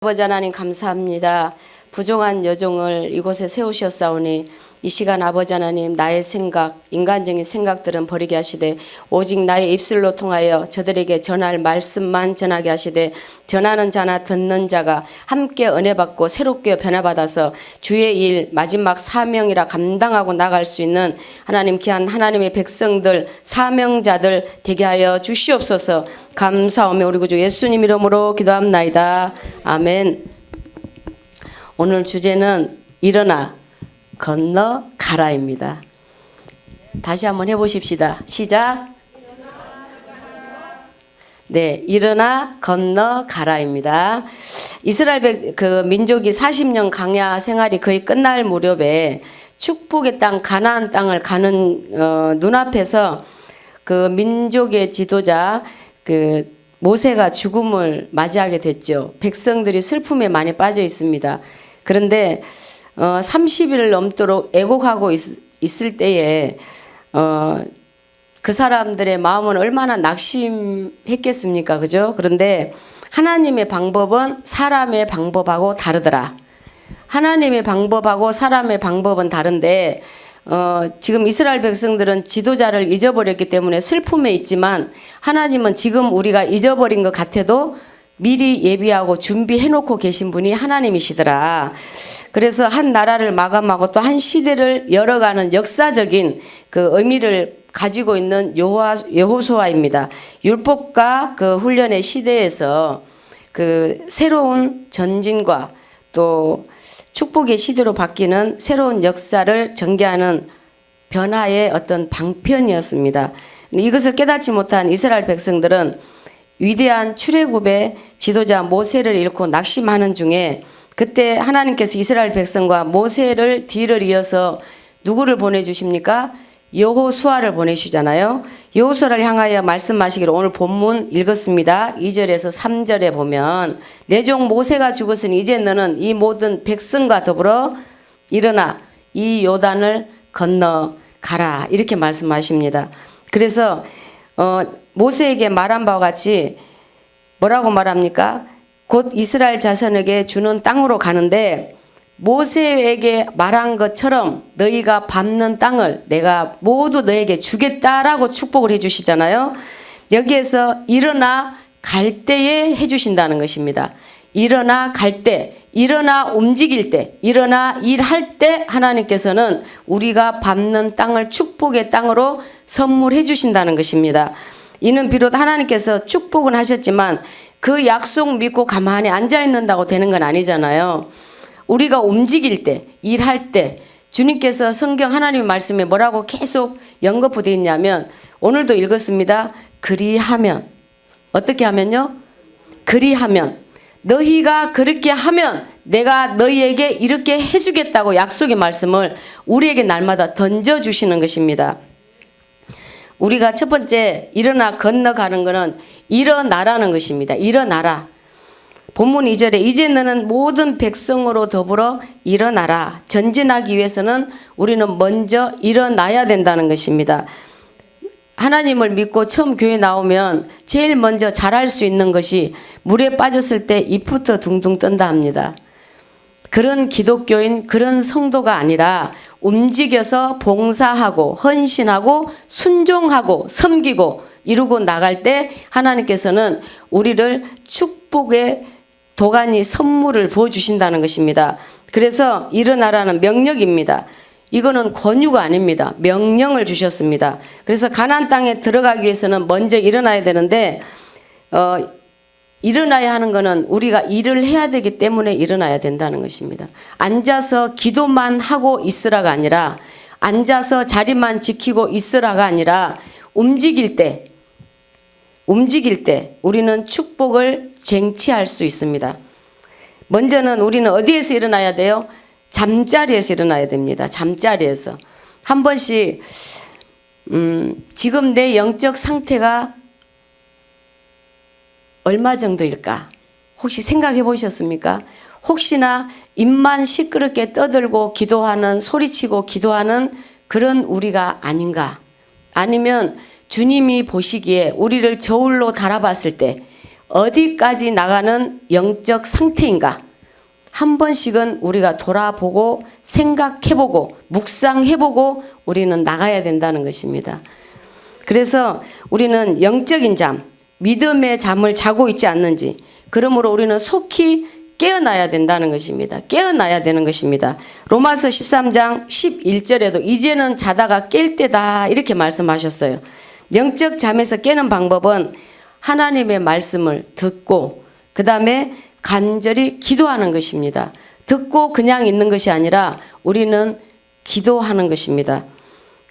아버지 하나님 감사합니다. 부정한 여종을 이곳에 세우셨사오니 이 시간 아버지 하나님 나의 생각, 인간적인 생각들은 버리게 하시되 오직 나의 입술로 통하여 저들에게 전할 말씀만 전하게 하시되 전하는 자나 듣는 자가 함께 은혜 받고 새롭게 변화받아서 주의 일 마지막 사명이라 감당하고 나갈 수 있는 하나님 귀한 하나님의 백성들 사명자들 되게 하여 주시옵소서. 감사하며 우리 구주 예수님 이름으로 기도합나이다. 아멘. 오늘 주제는 일어나 건너가라입니다. 다시 한번 해보십시다. 시작. 네, 일어나 건너가라입니다. 이스라엘 민족이 40년 광야 생활이 거의 끝날 무렵에 축복의 땅 가나안 땅을 가는 눈앞에서 그 민족의 지도자 모세가 죽음을 맞이하게 됐죠. 백성들이 슬픔에 많이 빠져 있습니다. 그런데 30일을 넘도록 애곡하고 있을 때에 그 사람들의 마음은 얼마나 낙심했겠습니까? 그죠? 그런데 하나님의 방법은 사람의 방법하고 다르더라. 하나님의 방법하고 사람의 방법은 다른데 지금 이스라엘 백성들은 지도자를 잊어버렸기 때문에 슬픔에 있지만 하나님은 지금 우리가 잊어버린 것 같아도 미리 예비하고 준비해놓고 계신 분이 하나님이시더라. 그래서 한 나라를 마감하고 또 한 시대를 열어가는 역사적인 그 의미를 가지고 있는 여호수아입니다. 율법과 그 훈련의 시대에서 그 새로운 전진과 또 축복의 시대로 바뀌는 새로운 역사를 전개하는 변화의 어떤 방편이었습니다. 이것을 깨닫지 못한 이스라엘 백성들은 위대한 출애굽의 지도자 모세를 잃고 낙심하는 중에 그때 하나님께서 이스라엘 백성과 모세를 뒤를 이어서 누구를 보내주십니까? 여호수아를 보내시잖아요. 여호수아를 향하여 말씀하시기를 오늘 본문 읽었습니다. 2절에서 3절에 보면 내 종 모세가 죽었으니 이제 너는 이 모든 백성과 더불어 일어나 이 요단을 건너가라 이렇게 말씀하십니다. 그래서 모세에게 말한 바와 같이 뭐라고 말합니까? 곧 이스라엘 자손에게 주는 땅으로 가는데 모세에게 말한 것처럼 너희가 밟는 땅을 내가 모두 너에게 주겠다라고 축복을 해주시잖아요. 여기에서 일어나 갈 때에 해주신다는 것입니다. 일어나 갈 때, 일어나 움직일 때, 일어나 일할 때 하나님께서는 우리가 밟는 땅을 축복의 땅으로 선물해 주신다는 것입니다. 이는 비록 하나님께서 축복은 하셨지만 그 약속 믿고 가만히 앉아 있는다고 되는 건 아니잖아요. 우리가 움직일 때, 일할 때 주님께서 성경 하나님의 말씀에 뭐라고 계속 연거푸되어 있냐면 오늘도 읽었습니다. 그리하면 어떻게 하면요? 그리하면 너희가 그렇게 하면 내가 너희에게 이렇게 해주겠다고 약속의 말씀을 우리에게 날마다 던져주시는 것입니다. 우리가 첫 번째 일어나 건너가는 것은 일어나라는 것입니다. 일어나라. 본문 2절에 이제 너는 모든 백성으로 더불어 일어나라. 전진하기 위해서는 우리는 먼저 일어나야 된다는 것입니다. 하나님을 믿고 처음 교회 나오면 제일 먼저 잘할 수 있는 것이 물에 빠졌을 때 잎부터 둥둥 뜬다 합니다. 그런 기독교인 그런 성도가 아니라 움직여서 봉사하고 헌신하고 순종하고 섬기고 이루고 나갈 때 하나님께서는 우리를 축복의 도가니 선물을 부어주신다는 것입니다. 그래서 일어나라는 명령입니다. 이거는 권유가 아닙니다. 명령을 주셨습니다. 그래서 가나안 땅에 들어가기 위해서는 먼저 일어나야 되는데 일어나야 하는 것은 우리가 일을 해야 되기 때문에 일어나야 된다는 것입니다. 앉아서 기도만 하고 있으라가 아니라 앉아서 자리만 지키고 있으라가 아니라 움직일 때 우리는 축복을 쟁취할 수 있습니다. 먼저는 우리는 어디에서 일어나야 돼요? 잠자리에서 일어나야 됩니다. 잠자리에서. 한 번씩 지금 내 영적 상태가 얼마 정도일까? 혹시 생각해 보셨습니까? 혹시나 입만 시끄럽게 떠들고 기도하는 소리치고 기도하는 그런 우리가 아닌가? 아니면 주님이 보시기에 우리를 저울로 달아봤을 때 어디까지 나가는 영적 상태인가? 한 번씩은 우리가 돌아보고 생각해보고 묵상해보고 우리는 나가야 된다는 것입니다. 그래서 우리는 영적인 잠, 믿음의 잠을 자고 있지 않는지, 그러므로 우리는 속히 깨어나야 된다는 것입니다. 깨어나야 되는 것입니다. 로마서 13장 11절에도 이제는 자다가 깰 때다 이렇게 말씀하셨어요. 영적 잠에서 깨는 방법은 하나님의 말씀을 듣고 그 다음에 간절히 기도하는 것입니다. 듣고 그냥 있는 것이 아니라 우리는 기도하는 것입니다.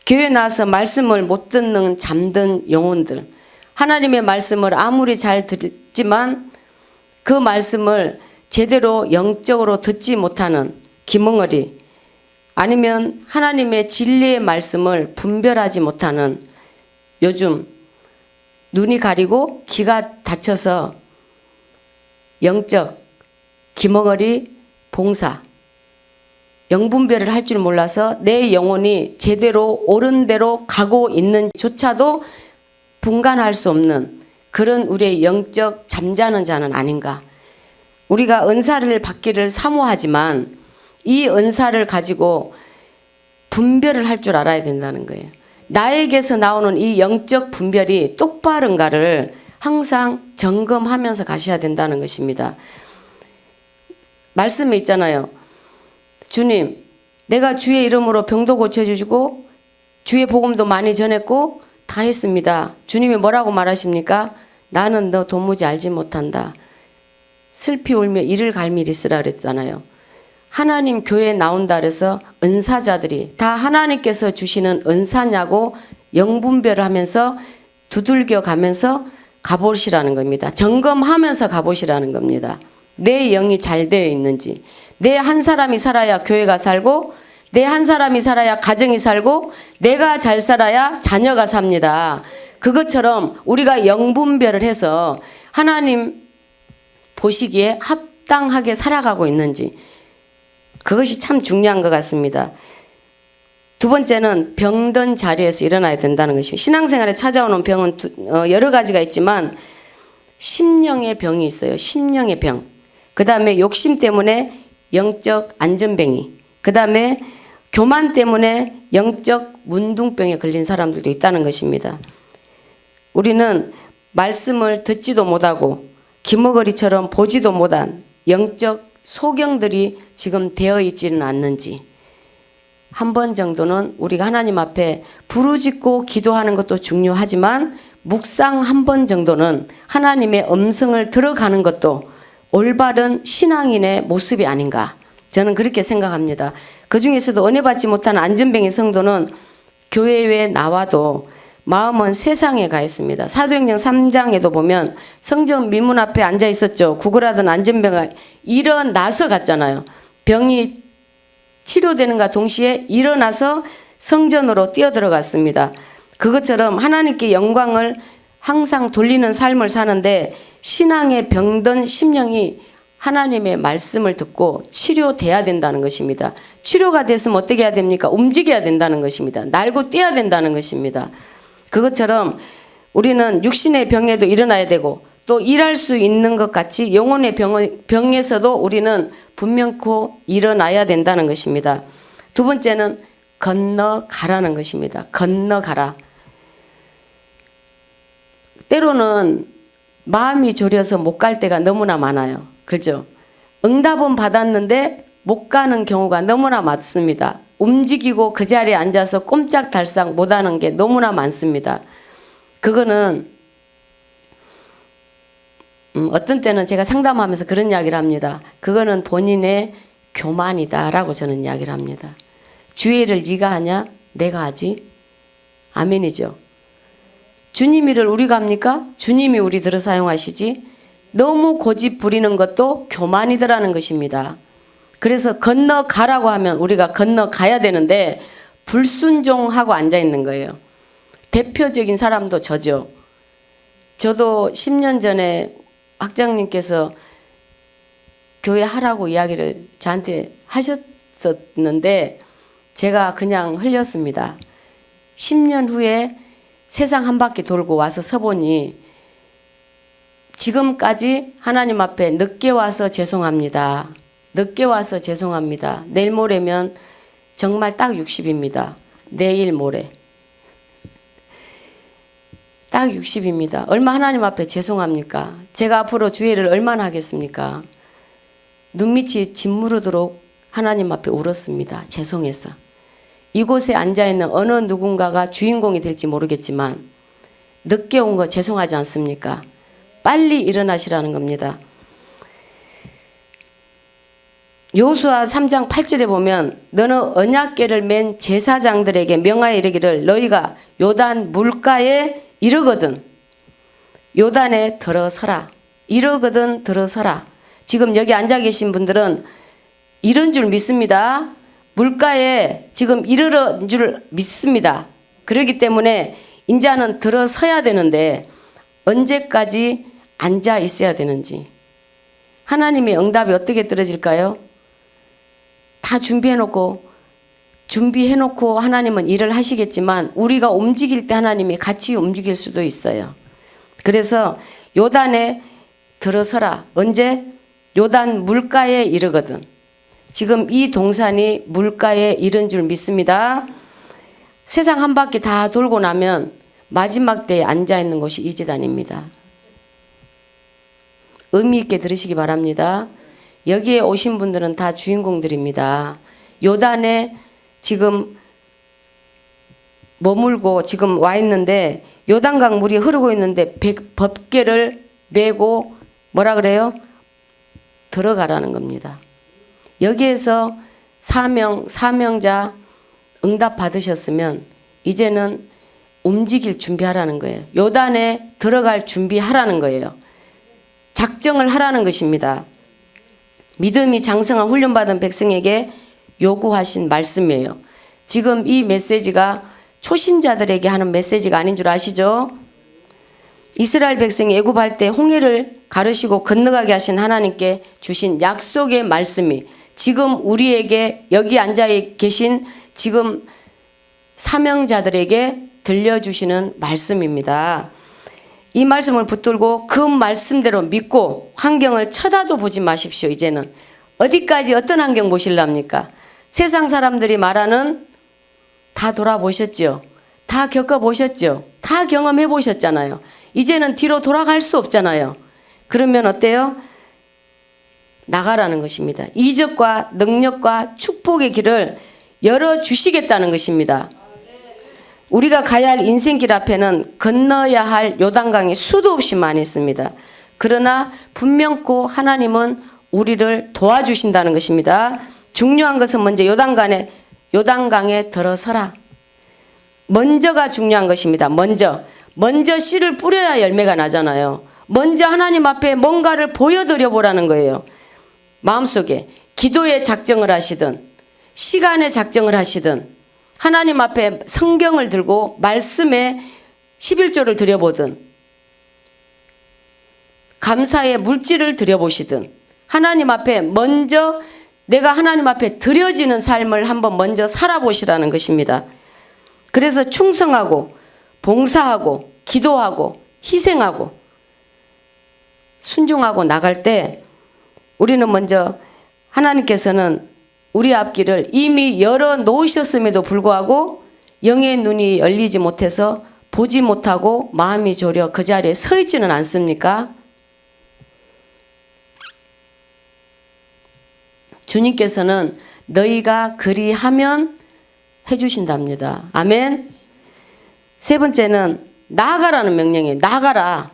교회 나와서 말씀을 못 듣는 잠든 영혼들, 하나님의 말씀을 아무리 잘 듣지만 그 말씀을 제대로 영적으로 듣지 못하는 기멍어리, 아니면 하나님의 진리의 말씀을 분별하지 못하는, 요즘 눈이 가리고 귀가 닫혀서 영적 기멍어리 봉사, 영분별을 할 줄 몰라서 내 영혼이 제대로 옳은 대로 가고 있는조차도 분간할 수 없는 그런 우리의 영적 잠자는 자는 아닌가. 우리가 은사를 받기를 사모하지만 이 은사를 가지고 분별을 할 줄 알아야 된다는 거예요. 나에게서 나오는 이 영적 분별이 똑바른가를 항상 점검하면서 가셔야 된다는 것입니다. 말씀에 있잖아요. 주님, 내가 주의 이름으로 병도 고쳐주시고 주의 복음도 많이 전했고 다 했습니다. 주님이 뭐라고 말하십니까? 나는 너 도무지 알지 못한다. 슬피 울며 이를 갈미리스라 그랬잖아요. 하나님 교회에 나온다 그래서 은사자들이 다 하나님께서 주시는 은사냐고 영분별을 하면서 두들겨 가면서 가보시라는 겁니다. 점검하면서 가보시라는 겁니다. 내 영이 잘 되어 있는지. 내 한 사람이 살아야 교회가 살고, 내 한 사람이 살아야 가정이 살고, 내가 잘 살아야 자녀가 삽니다. 그것처럼 우리가 영분별을 해서 하나님 보시기에 합당하게 살아가고 있는지, 그것이 참 중요한 것 같습니다. 두 번째는 병든 자리에서 일어나야 된다는 것입니다. 신앙생활에 찾아오는 병은 여러 가지가 있지만 심령의 병이 있어요. 심령의 병. 그 다음에 욕심 때문에 영적 안전병이, 그 다음에 교만 때문에 영적 문둥병에 걸린 사람들도 있다는 것입니다. 우리는 말씀을 듣지도 못하고 기머거리처럼 보지도 못한 영적 소경들이 지금 되어 있지는 않는지, 한 번 정도는 우리가 하나님 앞에 부르짖고 기도하는 것도 중요하지만 묵상 한 번 정도는 하나님의 음성을 들어가는 것도 올바른 신앙인의 모습이 아닌가, 저는 그렇게 생각합니다. 그 중에서도 은혜 받지 못하는 안전병의 성도는 교회에 나와도 마음은 세상에 가 있습니다. 사도행전 3장에도 보면 성전 미문 앞에 앉아 있었죠. 구걸하던 안전병이 일어나서 갔잖아요. 병이 치료되는가 동시에 일어나서 성전으로 뛰어들어갔습니다. 그것처럼 하나님께 영광을 항상 돌리는 삶을 사는데 신앙의 병든 심령이 하나님의 말씀을 듣고 치료돼야 된다는 것입니다. 치료가 됐으면 어떻게 해야 됩니까? 움직여야 된다는 것입니다. 날고 뛰어야 된다는 것입니다. 그것처럼 우리는 육신의 병에도 일어나야 되고 또 일할 수 있는 것 같이 영혼의 병에서도 우리는 분명코 일어나야 된다는 것입니다. 두 번째는 건너가라는 것입니다. 건너가라. 때로는 마음이 졸여서 못 갈 때가 너무나 많아요. 그죠? 응답은 받았는데 못 가는 경우가 너무나 많습니다. 움직이고 그 자리에 앉아서 꼼짝달싹 못하는 게 너무나 많습니다. 그거는 어떤 때는 제가 상담하면서 그런 이야기를 합니다. 그거는 본인의 교만이다라고 저는 이야기를 합니다. 주의 일을 네가 하냐? 내가 하지? 아멘이죠. 주님 일을 우리가 합니까? 주님이 우리들을 사용하시지. 너무 고집 부리는 것도 교만이더라는 것입니다. 그래서 건너가라고 하면 우리가 건너가야 되는데 불순종하고 앉아있는 거예요. 대표적인 사람도 저죠. 저도 10년 전에 학장님께서 교회 하라고 이야기를 저한테 하셨었는데 제가 그냥 흘렸습니다. 10년 후에 세상 한 바퀴 돌고 와서 서보니 지금까지 하나님 앞에 늦게 와서 죄송합니다. 늦게 와서 죄송합니다. 내일 모레면 정말 딱 60입니다. 내일 모레. 딱 60입니다. 얼마 하나님 앞에 죄송합니까? 제가 앞으로 주의를 얼마나 하겠습니까? 눈밑이 짓무르도록 하나님 앞에 울었습니다. 죄송해서. 이곳에 앉아있는 어느 누군가가 주인공이 될지 모르겠지만 늦게 온 거 죄송하지 않습니까? 빨리 일어나시라는 겁니다. 여호수아 3장 8절에 보면 너는 언약궤를 맨 제사장들에게 명하여 이르기를 너희가 요단 물가에 이르거든 요단에 들어서라. 이르거든 들어서라. 지금 여기 앉아 계신 분들은 이런 줄 믿습니다. 물가에 지금 이르는 줄 믿습니다. 그렇기 때문에 인자는 들어서야 되는데 언제까지 앉아 있어야 되는지. 하나님의 응답이 어떻게 떨어질까요? 다 준비해놓고 하나님은 일을 하시겠지만 우리가 움직일 때 하나님이 같이 움직일 수도 있어요. 그래서 요단에 들어서라. 언제? 요단 물가에 이르거든. 지금 이 동산이 물가에 이른 줄 믿습니다. 세상 한 바퀴 다 돌고 나면 마지막 때에 앉아있는 곳이 이 제단입니다. 의미 있게 들으시기 바랍니다. 여기에 오신 분들은 다 주인공들입니다. 요단에 지금 머물고 지금 와 있는데 요단강 물이 흐르고 있는데 법궤를 메고 뭐라 그래요? 들어가라는 겁니다. 여기에서 사명자 응답 받으셨으면 이제는 움직일 준비하라는 거예요. 요단에 들어갈 준비하라는 거예요. 작정을 하라는 것입니다. 믿음이 장성한 훈련받은 백성에게 요구하신 말씀이에요. 지금 이 메시지가 초신자들에게 하는 메시지가 아닌 줄 아시죠? 이스라엘 백성이 애굽할 때 홍해를 가르시고 건너가게 하신 하나님께 주신 약속의 말씀이 지금 우리에게 여기 앉아 계신 지금 사명자들에게 들려주시는 말씀입니다. 이 말씀을 붙들고 그 말씀대로 믿고 환경을 쳐다도 보지 마십시오. 이제는 어디까지 어떤 환경 보실랍니까? 세상 사람들이 말하는 다 돌아보셨죠? 다 겪어보셨죠? 다 경험해보셨잖아요. 이제는 뒤로 돌아갈 수 없잖아요. 그러면 어때요? 나가라는 것입니다. 이적과 능력과 축복의 길을 열어주시겠다는 것입니다. 우리가 가야 할 인생길 앞에는 건너야 할 요단강이 수도 없이 많이 있습니다. 그러나 분명코 하나님은 우리를 도와주신다는 것입니다. 중요한 것은 먼저 요단강에 들어서라. 먼저가 중요한 것입니다. 먼저 씨를 뿌려야 열매가 나잖아요. 먼저 하나님 앞에 뭔가를 보여드려 보라는 거예요. 마음속에 기도의 작정을 하시든 시간의 작정을 하시든 하나님 앞에 성경을 들고 말씀에 11조를 드려보든 감사의 물질을 드려보시든 하나님 앞에 먼저 내가 하나님 앞에 드려지는 삶을 한번 먼저 살아보시라는 것입니다. 그래서 충성하고 봉사하고 기도하고 희생하고 순종하고 나갈 때 우리는 먼저 하나님께서는 우리 앞길을 이미 열어 놓으셨음에도 불구하고 영의 눈이 열리지 못해서 보지 못하고 마음이 졸여 그 자리에 서 있지는 않습니까? 주님께서는 너희가 그리하면 해주신답니다. 아멘. 세 번째는 나가라는 명령이에요. 나가라.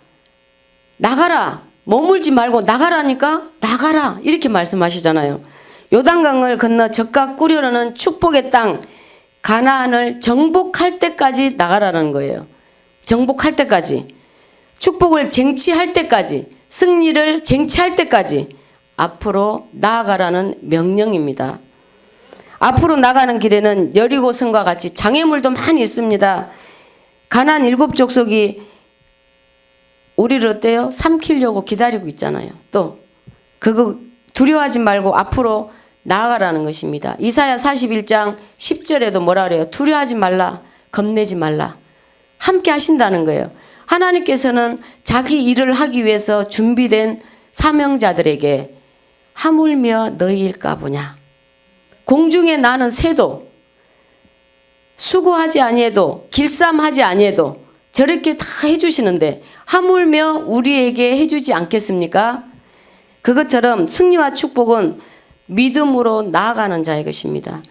머물지 말고 나가라니까 나가라 이렇게 말씀하시잖아요. 요단강을 건너 적과 꾸려는 축복의 땅 가나안을 정복할 때까지 나가라는 거예요. 정복할 때까지, 축복을 쟁취할 때까지, 승리를 쟁취할 때까지 앞으로 나아가라는 명령입니다. 앞으로 나가는 길에는 여리고성과 같이 장애물도 많이 있습니다. 가나안 7족속이 우리를 어때요? 삼키려고 기다리고 있잖아요. 또 그거 두려워하지 말고 앞으로 나아가라는 것입니다. 이사야 41장 10절에도 뭐라 그래요? 두려워하지 말라, 겁내지 말라. 함께 하신다는 거예요. 하나님께서는 자기 일을 하기 위해서 준비된 사명자들에게 하물며 너희일까 보냐. 공중에 나는 새도 수고하지 아니해도 길쌈하지 아니해도 저렇게 다 해주시는데 하물며 우리에게 해주지 않겠습니까? 그것처럼 승리와 축복은 믿음으로 나아가는 자의 것입니다.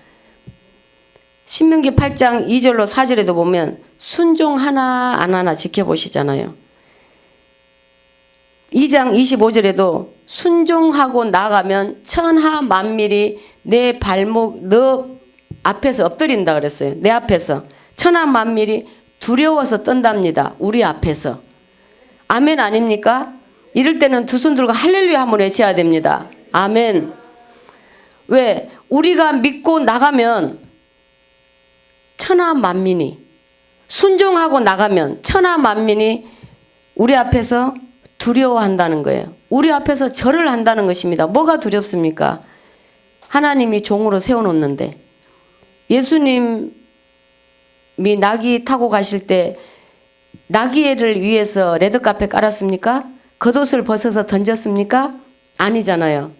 신명기 8장 2절로 4절에도 보면 순종 하나 안 하나 지켜보시잖아요. 2장 25절에도 순종하고 나가면 천하 만민이 내 발목 너 앞에서 엎드린다 그랬어요. 내 앞에서 천하 만민이 두려워서 떤답니다. 우리 앞에서. 아멘 아닙니까? 이럴 때는 두 손 들고 할렐루야 한번 외쳐야 됩니다. 아멘. 왜? 우리가 믿고 나가면 천하 만민이 순종하고 나가면 천하 만민이 우리 앞에서 두려워한다는 거예요. 우리 앞에서 절을 한다는 것입니다. 뭐가 두렵습니까? 하나님이 종으로 세워놓는데 예수님이 나귀 타고 가실 때 나귀를 위해서 레드카펫 깔았습니까? 겉옷을 벗어서 던졌습니까? 아니잖아요.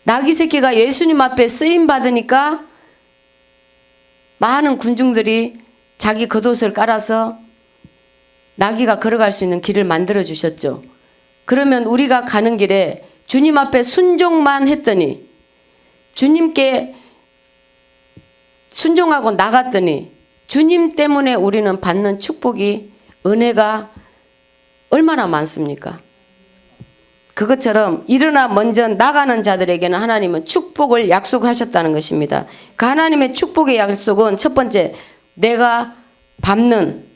나귀 새끼가 예수님 앞에 쓰임 받으니까 많은 군중들이 자기 겉옷을 깔아서 나귀가 걸어갈 수 있는 길을 만들어 주셨죠. 그러면 우리가 가는 길에 주님 앞에 순종만 했더니 주님께 순종하고 나갔더니 주님 때문에 우리는 받는 축복이 은혜가 얼마나 많습니까? 그것처럼 일어나 먼저 나가는 자들에게는 하나님은 축복을 약속하셨다는 것입니다. 그 하나님의 축복의 약속은 첫 번째, 내가 밟는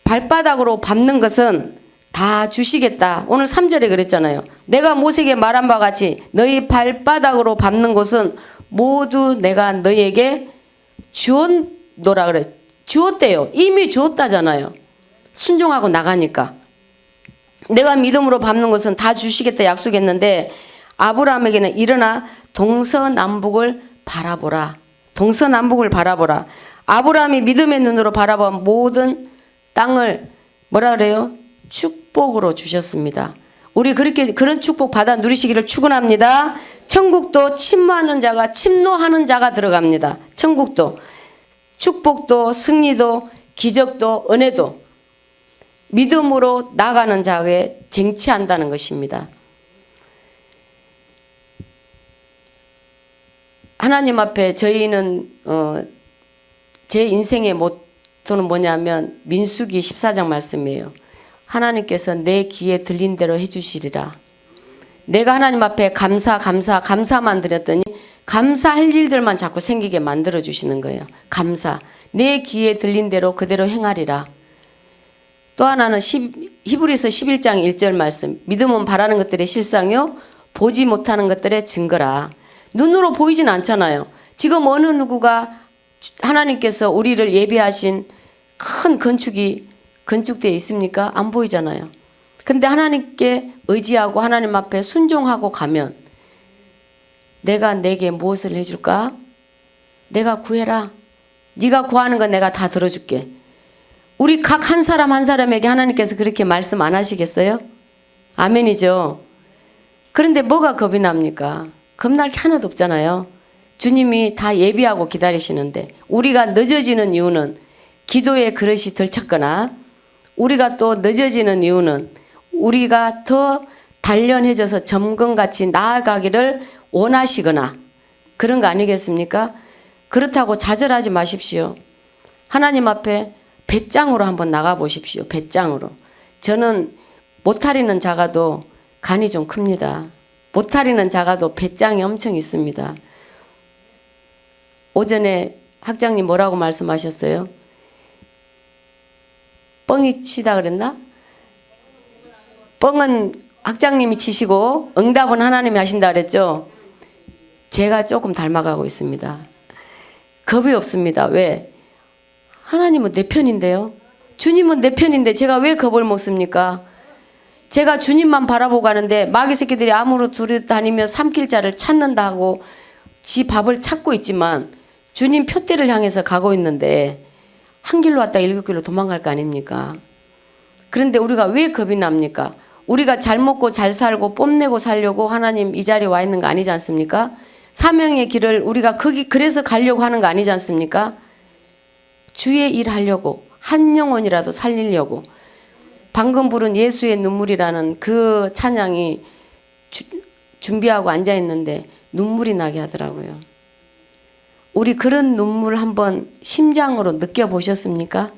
발바닥으로 밟는 것은 다 주시겠다. 오늘 3절에 그랬잖아요. 내가 모세에게 말한 바와 같이 너희 발바닥으로 밟는 것은 모두 내가 너희에게 주었노라 그래. 주었대요. 이미 주었다잖아요. 순종하고 나가니까. 내가 믿음으로 밟는 것은 다 주시겠다 약속했는데 아브라함에게는 일어나 동서남북을 바라보라. 동서남북을 바라보라. 아브라함이 믿음의 눈으로 바라본 모든 땅을 뭐라 그래요? 축복으로 주셨습니다. 우리 그렇게 그런 축복 받아 누리시기를 축원합니다. 천국도 침노하는 자가 들어갑니다. 천국도 축복도 승리도 기적도 은혜도 믿음으로 나가는 자에게 쟁취한다는 것입니다. 하나님 앞에 저희는 제 인생의 모토는 뭐냐면 민수기 14장 말씀이에요. 하나님께서 내 귀에 들린 대로 해주시리라. 내가 하나님 앞에 감사만 드렸더니 감사할 일들만 자꾸 생기게 만들어 주시는 거예요. 감사. 내 귀에 들린 대로 그대로 행하리라. 또 하나는 히브리서 11장 1절 말씀. 믿음은 바라는 것들의 실상이요 보지 못하는 것들의 증거라. 눈으로 보이진 않잖아요. 지금 어느 누구가 하나님께서 우리를 예비하신 큰 건축이 건축되어 있습니까? 안 보이잖아요. 근데 하나님께 의지하고 하나님 앞에 순종하고 가면 내가 내게 무엇을 해줄까? 내가 구해라. 네가 구하는 건 내가 다 들어줄게. 우리 각 한 사람 한 사람에게 하나님께서 그렇게 말씀 안 하시겠어요? 아멘이죠. 그런데 뭐가 겁이 납니까? 겁날 게 하나도 없잖아요. 주님이 다 예비하고 기다리시는데 우리가 늦어지는 이유는 기도의 그릇이 덜 찼거나 우리가 또 늦어지는 이유는 우리가 더 단련해져서 점검같이 나아가기를 원하시거나 그런 거 아니겠습니까? 그렇다고 좌절하지 마십시오. 하나님 앞에 배짱으로 한번 나가 보십시오. 배짱으로. 저는 못하리는 자가도 간이 좀 큽니다. 못하리는 자가도 배짱이 엄청 있습니다. 오전에 학장님 뭐라고 말씀하셨어요? 뻥이 치다 그랬나? 뻥은 학장님이 치시고 응답은 하나님이 하신다 그랬죠? 제가 조금 닮아가고 있습니다. 겁이 없습니다. 왜? 하나님은 내 편인데요. 주님은 내 편인데 제가 왜 겁을 먹습니까? 제가 주님만 바라보고 가는데 마귀 새끼들이 암으로 두려다니며 삼킬 자를 찾는다고 지 밥을 찾고 있지만 주님 표대를 향해서 가고 있는데 한 길로 왔다 일곱 길로 도망갈 거 아닙니까? 그런데 우리가 왜 겁이 납니까? 우리가 잘 먹고 잘 살고 뽐내고 살려고 하나님 이 자리에 와 있는 거 아니지 않습니까? 사명의 길을 우리가 그래서 가려고 하는 거 아니지 않습니까? 주의 일 하려고, 한 영혼이라도 살리려고. 방금 부른 예수의 눈물이라는 그 찬양이 준비하고 앉아 있는데 눈물이 나게 하더라고요. 우리 그런 눈물 한번 심장으로 느껴보셨습니까?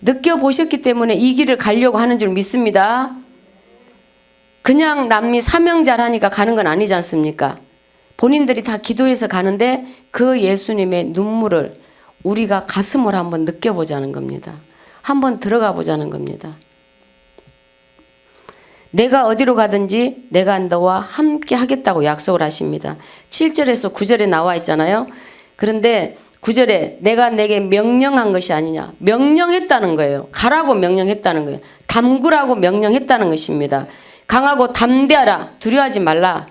느껴보셨기 때문에 이 길을 가려고 하는 줄 믿습니다. 그냥 남이 사명자라니까 가는 건 아니지 않습니까? 본인들이 다 기도해서 가는데 그 예수님의 눈물을 우리가 가슴으로 한번 느껴보자는 겁니다. 한번 들어가 보자는 겁니다. 내가 어디로 가든지 내가 너와 함께 하겠다고 약속을 하십니다. 7절에서 9절에 나와 있잖아요. 그런데 9절에 내가 내게 명령한 것이 아니냐. 명령했다는 거예요. 가라고 명령했다는 거예요. 담그라고 명령했다는 것입니다. 강하고 담대하라. 두려워하지 말라.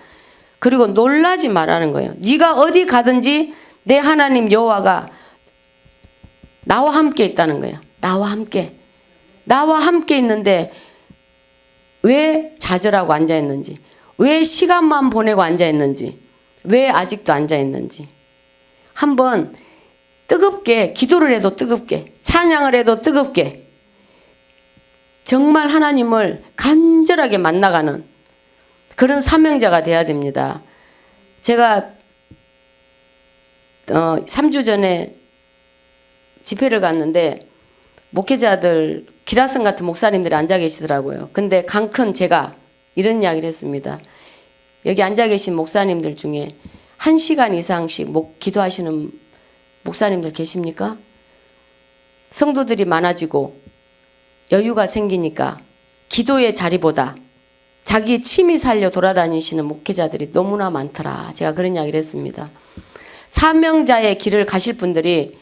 그리고 놀라지 말라는 거예요. 네가 어디 가든지 내 하나님 여호와가 나와 함께 있다는 거예요. 나와 함께. 나와 함께 있는데 왜 좌절하고 앉아있는지, 왜 시간만 보내고 앉아있는지, 왜 아직도 앉아있는지 한번 뜨겁게 기도를 해도 뜨겁게, 찬양을 해도 뜨겁게, 정말 하나님을 간절하게 만나가는 그런 사명자가 돼야 됩니다. 제가 3주 전에 집회를 갔는데 목회자들, 기라성 같은 목사님들이 앉아 계시더라고요. 근데 강큰 제가 이런 이야기를 했습니다. 여기 앉아 계신 목사님들 중에 1시간 이상씩 기도하시는 목사님들 계십니까? 성도들이 많아지고 여유가 생기니까 기도의 자리보다 자기 취미 살려 돌아다니시는 목회자들이 너무나 많더라. 제가 그런 이야기를 했습니다. 사명자의 길을 가실 분들이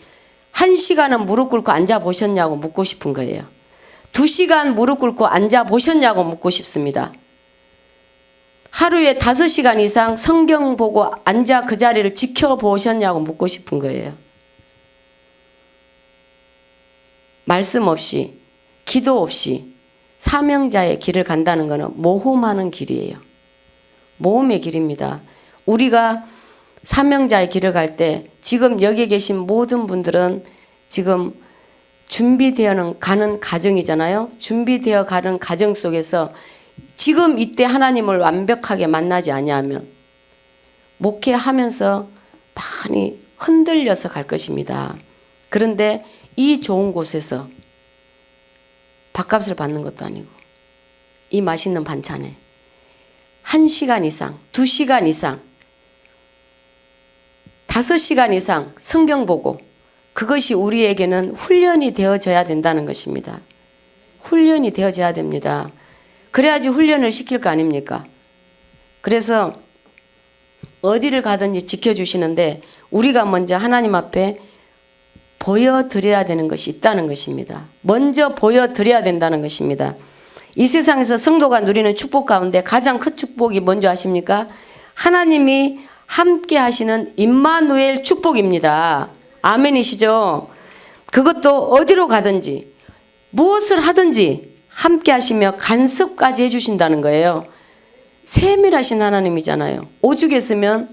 1시간은 무릎 꿇고 앉아 보셨냐고 묻고 싶은 거예요. 2시간 무릎 꿇고 앉아 보셨냐고 묻고 싶습니다. 하루에 5시간 이상 성경 보고 앉아 그 자리를 지켜보셨냐고 묻고 싶은 거예요. 말씀 없이, 기도 없이 사명자의 길을 간다는 것은 모험하는 길이에요. 모험의 길입니다. 우리가 사명자의 길을 갈 때 지금 여기 계신 모든 분들은 지금 준비되어 가는 과정이잖아요. 준비되어 가는 과정 속에서 지금 이때 하나님을 완벽하게 만나지 아니하면 목회하면서 많이 흔들려서 갈 것입니다. 그런데 이 좋은 곳에서 밥값을 받는 것도 아니고 이 맛있는 반찬에 1시간 이상, 2시간 이상, 5시간 이상 성경 보고 그것이 우리에게는 훈련이 되어져야 된다는 것입니다. 훈련이 되어져야 됩니다. 그래야지 훈련을 시킬 거 아닙니까? 그래서 어디를 가든지 지켜주시는데 우리가 먼저 하나님 앞에 보여드려야 되는 것이 있다는 것입니다. 먼저 보여드려야 된다는 것입니다. 이 세상에서 성도가 누리는 축복 가운데 가장 큰 축복이 뭔지 아십니까? 하나님이 함께 하시는 임마누엘 축복입니다. 아멘이시죠? 그것도 어디로 가든지 무엇을 하든지 함께 하시며 간섭까지 해주신다는 거예요. 세밀하신 하나님이잖아요. 오죽 했으면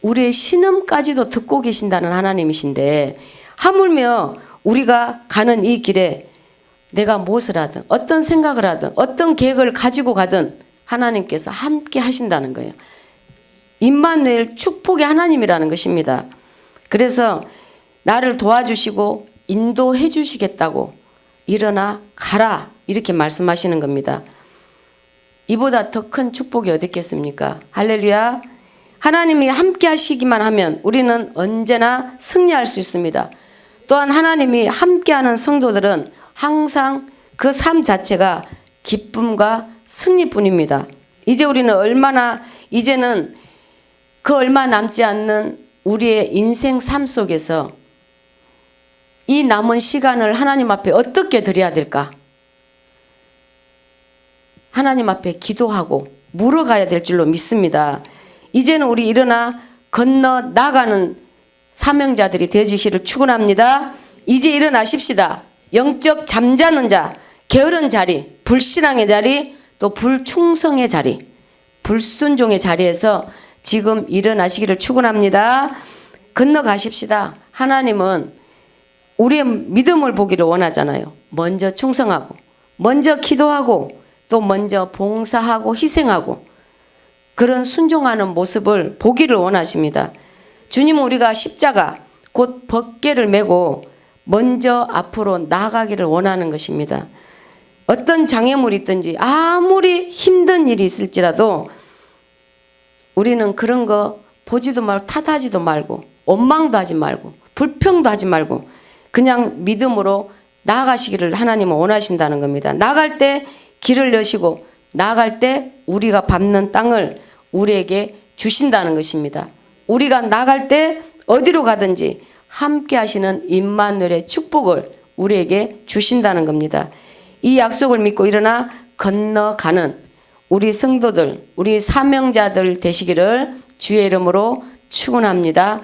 우리의 신음까지도 듣고 계신다는 하나님이신데 하물며 우리가 가는 이 길에 내가 무엇을 하든 어떤 생각을 하든 어떤 계획을 가지고 가든 하나님께서 함께 하신다는 거예요. 임마누엘 축복의 하나님이라는 것입니다. 그래서 나를 도와주시고 인도해 주시겠다고 일어나 가라 이렇게 말씀하시는 겁니다. 이보다 더 큰 축복이 어디 있겠습니까? 할렐루야. 하나님이 함께 하시기만 하면 우리는 언제나 승리할 수 있습니다. 또한 하나님이 함께하는 성도들은 항상 그 삶 자체가 기쁨과 승리뿐입니다. 이제 우리는 이제는 그 얼마 남지 않는 우리의 인생 삶 속에서 이 남은 시간을 하나님 앞에 어떻게 드려야 될까? 하나님 앞에 기도하고 물어가야 될 줄로 믿습니다. 이제는 우리 일어나 건너 나가는 사명자들이 되어지기를 축원합니다. 이제 일어나십시다. 영적 잠자는 자 게으른 자리, 불신앙의 자리, 또 불충성의 자리, 불순종의 자리에서 지금 일어나시기를 축원합니다. 건너가십시다. 하나님은 우리의 믿음을 보기를 원하잖아요. 먼저 충성하고, 먼저 기도하고, 또 먼저 봉사하고 희생하고, 그런 순종하는 모습을 보기를 원하십니다. 주님은 우리가 십자가 곧 법궤를 메고 먼저 앞으로 나아가기를 원하는 것입니다. 어떤 장애물이 있든지 아무리 힘든 일이 있을지라도 우리는 그런 거 보지도 말고 탓하지도 말고 원망도 하지 말고 불평도 하지 말고 그냥 믿음으로 나아가시기를 하나님은 원하신다는 겁니다. 나갈 때 길을 여시고 나갈 때 우리가 밟는 땅을 우리에게 주신다는 것입니다. 우리가 나갈 때 어디로 가든지 함께 하시는 임마누엘의 축복을 우리에게 주신다는 겁니다. 이 약속을 믿고 일어나 건너가는 우리 성도들, 우리 사명자들 되시기를 주의 이름으로 축원합니다.